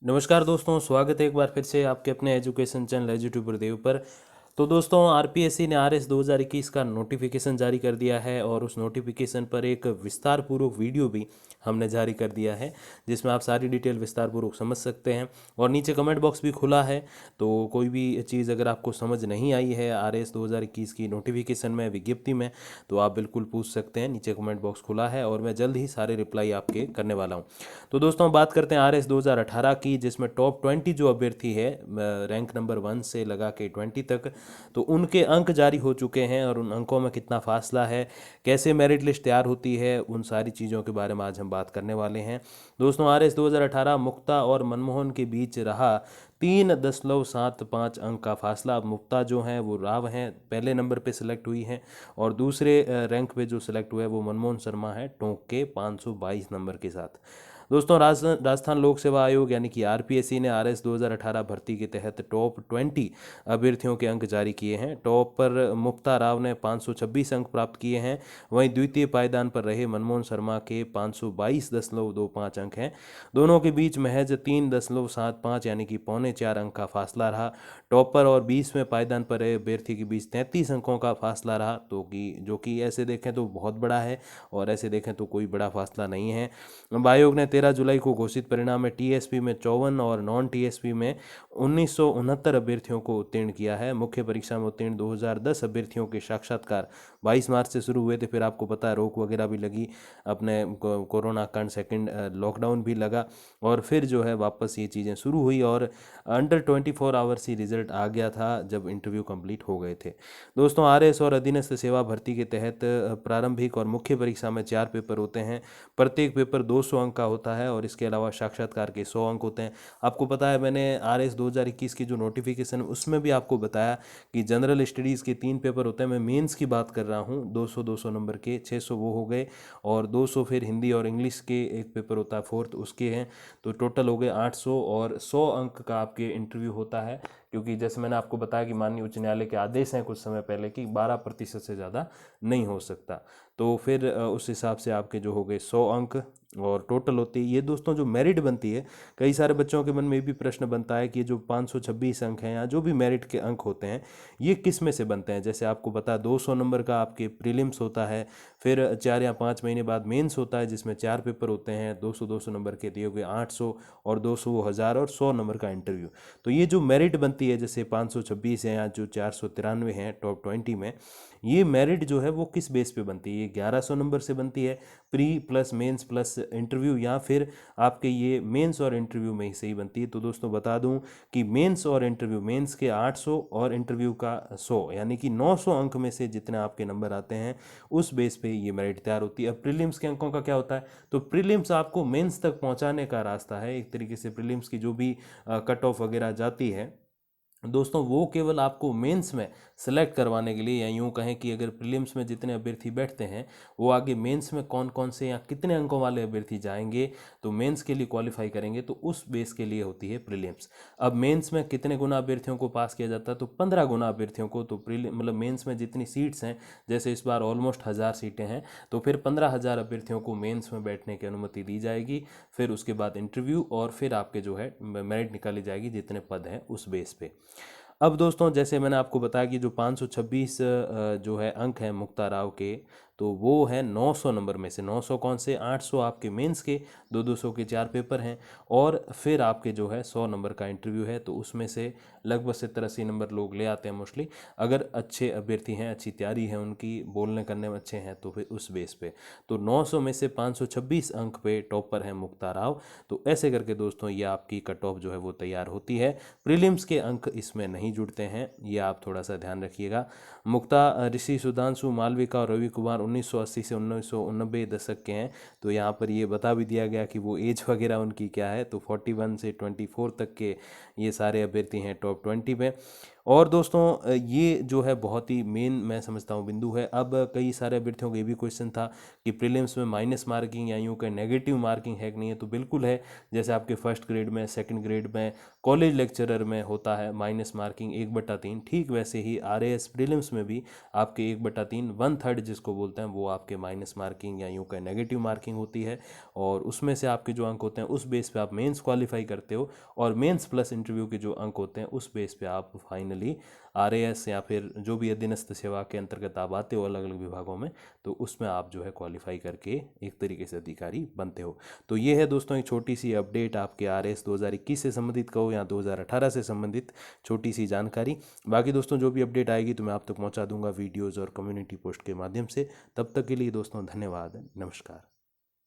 नमस्कार दोस्तों, स्वागत है एक बार फिर से आपके अपने एजुकेशन चैनल एजुट्यूब गुरुदेव पर। तो दोस्तों, आरपीएससी ने आरएस 2021 का नोटिफिकेशन जारी कर दिया है और उस नोटिफिकेशन पर एक विस्तार पूर्वक वीडियो भी हमने जारी कर दिया है, जिसमें आप सारी डिटेल विस्तार पूर्वक समझ सकते हैं। और नीचे कमेंट बॉक्स भी खुला है, तो कोई भी चीज़ अगर आपको समझ नहीं आई है आरएस 2021 की नोटिफिकेशन में, विज्ञप्ति में, तो आप बिल्कुल पूछ सकते हैं। नीचे कमेंट बॉक्स खुला है और मैं जल्द ही सारे रिप्लाई आपके करने वाला हूँ। तो दोस्तों, बात करते हैं आरएस 2018 की, जिसमें टॉप 20 जो अभ्यर्थी है रैंक नंबर 1 से लगा के 20 तक, तो उनके अंक जारी हो चुके हैं और उन अंकों में कितना फासला है, कैसे मेरिट लिस्ट तैयार होती है, उन सारी चीज़ों के बारे में आज हम बात करने वाले हैं। दोस्तों, आरएस 2018 मुक्ता और मनमोहन के बीच रहा 3.75 अंक का फासला। अब मुक्ता जो हैं वो राव हैं, पहले नंबर पे सिलेक्ट हुई हैं, और दूसरे रैंक पे जो सिलेक्ट हुआ है वो मनमोहन शर्मा है टोंक के 522 नंबर के साथ। दोस्तों, राजस्थान लोक सेवा आयोग यानी कि आरपीएससी ने आरएस 2018 भर्ती के तहत टॉप 20 अभ्यर्थियों के अंक जारी किए हैं। टॉप पर मुक्ता राव ने 526 अंक प्राप्त किए हैं, वहीं द्वितीय पायदान पर रहे मनमोहन शर्मा के 522.25 अंक हैं। दोनों के बीच महज 3.75 यानी कि 3.25 अंक का फासला रहा। टॉपर और 20वें पायदान पर रहे अभ्यर्थी के बीच 33 अंकों का फासला रहा, तो कि जो कि ऐसे देखें तो बहुत बड़ा है और ऐसे देखें तो कोई बड़ा फासला नहीं है। अब आयोग ने 13 जुलाई को घोषित परिणाम में टीएसपी में 54 और नॉन टीएसपी में 1969 अभ्यर्थियों को उत्तीर्ण किया है। मुख्य परीक्षा में उत्तीर्ण 2010 अभ्यर्थियों के साक्षात्कार 22 मार्च से शुरू हुए थे। फिर आपको पता है रोक वगैरह भी लगी, अपने कोरोना कांड सेकंड लॉकडाउन भी लगा, और फिर जो है वापस ये चीज़ें शुरू हुई और अंडर 24 आवर्स ही रिजल्ट आ गया था जब इंटरव्यू कंप्लीट हो गए थे। दोस्तों, आरएस और अधीनस्थ सेवा भर्ती के तहत प्रारंभिक और मुख्य परीक्षा में 4 पेपर होते हैं। प्रत्येक पेपर 200 अंक का होता है और इसके अलावा साक्षात्कार के 100 अंक होते हैं। आपको पता है, मैंने आरएस 2021 की जो नोटिफिकेशन उसमें भी आपको बताया कि जनरल स्टडीज़ के 3 पेपर होते हैं। मैं मेंस की बात कर रहा हूँ, 200-200 नंबर के, 600 वो हो गए, और 200 फिर हिंदी और इंग्लिश के एक पेपर होता है फोर्थ, उसके हैं, तो टोटल हो गए 800, और 100 अंक का आपके इंटरव्यू होता है। क्योंकि जैसे मैंने आपको बताया कि माननीय उच्च न्यायालय के आदेश हैं कुछ समय पहले कि 12% से ज़्यादा नहीं हो सकता, तो फिर उस हिसाब से आपके जो हो गए 100 अंक और टोटल होती है। ये दोस्तों जो मेरिट बनती है, कई सारे बच्चों के मन में भी प्रश्न बनता है कि ये जो 526 अंक हैं या जो भी मेरिट के अंक होते हैं, ये किस में से बनते हैं। जैसे आपको पता है 200 नंबर का आपके प्रीलिम्स होता है, फिर 4 या 5 महीने बाद मेंस होता है जिसमें 4 पेपर होते हैं, 200-200 नंबर के दिए हुए 800, और 200 वो 1000, और 100 नंबर का इंटरव्यू। तो ये जो मेरिट बनती है, जैसे 526 है या जो 493 हैं टॉप 20 में, ये मेरिट जो है वो किस बेस पे बनती है। ये 1100 नंबर से बनती है, pre plus mains plus interview, या फिर आपके ये मेंस और इंटरव्यू में ही सही बनती है। तो दोस्तों बता दूं कि मेंस और इंटरव्यू, मेंस के 800 और इंटरव्यू का 100, यानी कि 900 अंक में से जितने आपके नंबर आते हैं उस बेस पे ये मेरिट तैयार होती है। अब प्रीलिम्स के अंकों का क्या होता है, तो प्रीलिम्स आपको मेंस तक पहुंचाने का रास्ता है एक तरीके से। प्रीलिम्स की जो भी कट ऑफ वगैरह जाती है दोस्तों, वो केवल आपको मेंस में सेलेक्ट करवाने के लिए, या यूं कहें कि अगर प्रीलिम्स में जितने अभ्यर्थी बैठते हैं वो आगे मेंस में कौन कौन से या कितने अंकों वाले अभ्यर्थी जाएंगे, तो मेंस के लिए क्वालिफाई करेंगे, तो उस बेस के लिए होती है प्रीलिम्स। अब मेंस में कितने गुना अभ्यर्थियों को पास किया जाता है, तो 15 गुना अभ्यर्थियों को। तो प्रीलिम मतलब मेंस में जितनी सीट्स हैं, जैसे इस बार ऑलमोस्ट 1000 सीटें हैं, तो फिर 15,000 अभ्यर्थियों को मेंस में बैठने की अनुमति दी जाएगी। फिर उसके बाद इंटरव्यू, और फिर आपके जो है मेरिट निकाली जाएगी जितने पद हैं उस बेस पे। अब दोस्तों, जैसे मैंने आपको बताया कि जो 526 जो है अंक हैं मुक्ता राव के, तो वो है 900 नंबर में से। 900 कौन से, 800 आपके मेंस के, 200 के 4 पेपर हैं, और फिर आपके जो है 100 नंबर का इंटरव्यू है। तो उसमें से लगभग 70-80 नंबर लोग ले आते हैं मोस्टली, अगर अच्छे अभ्यर्थी हैं, अच्छी तैयारी है उनकी, बोलने करने में अच्छे हैं, तो फिर उस बेस पे। तो 900 में से 526 अंक पे टॉपर है मुक्ता राव। तो ऐसे करके दोस्तों ये आपकी कट ऑफ जो है वो तैयार होती है। प्रीलिम्स के अंक इसमें नहीं जुड़ते हैं, ये आप थोड़ा सा ध्यान रखिएगा। मुक्ता, ऋषि, सुधांशु, मालविका और रवि कुमार 1980 से 1990 दशक के हैं। तो यहाँ पर ये बता भी दिया गया कि वो एज वगैरह उनकी क्या है, तो 41 से 24 तक के ये सारे अभ्यर्थी हैं टॉप 20 में। और दोस्तों ये जो है बहुत ही मेन मैं समझता हूँ बिंदु है। अब कई सारे अभ्यर्थियों को ये भी क्वेश्चन था कि प्रीलिम्स में माइनस मार्किंग या यूँ कहें नेगेटिव मार्किंग है कि नहीं है, तो बिल्कुल है। जैसे आपके फर्स्ट ग्रेड में, सेकंड ग्रेड में, कॉलेज लेक्चरर में होता है माइनस मार्किंग 1/3, ठीक वैसे ही RAS प्रीलिम्स में भी आपके 1/3 1/3 जिसको बोलते हैं वो आपके माइनस मार्किंग या यूँ कहें नेगेटिव मार्किंग होती है। और उसमें से आपके जो अंक होते हैं उस बेस पे आप मेंस क्वालिफाई करते हो, और मेंस प्लस इंटरव्यू के जो अंक होते हैं उस बेस पे आप फाइनली RAS या फिर जो भी अधीनस्थ सेवा के अंतर्गत आप आते हो अलग अलग विभागों में, तो उसमें आप जो है क्वालिफाई करके एक तरीके से अधिकारी बनते हो। तो ये है दोस्तों एक छोटी सी अपडेट आपके RAS 2021 से संबंधित कहो या 2018 से संबंधित छोटी सी जानकारी। बाकी दोस्तों जो भी अपडेट आएगी तो मैं आप तक पहुंचा दूंगा वीडियोज़ और कम्युनिटी पोस्ट के माध्यम से। तब तक के लिए दोस्तों धन्यवाद, नमस्कार।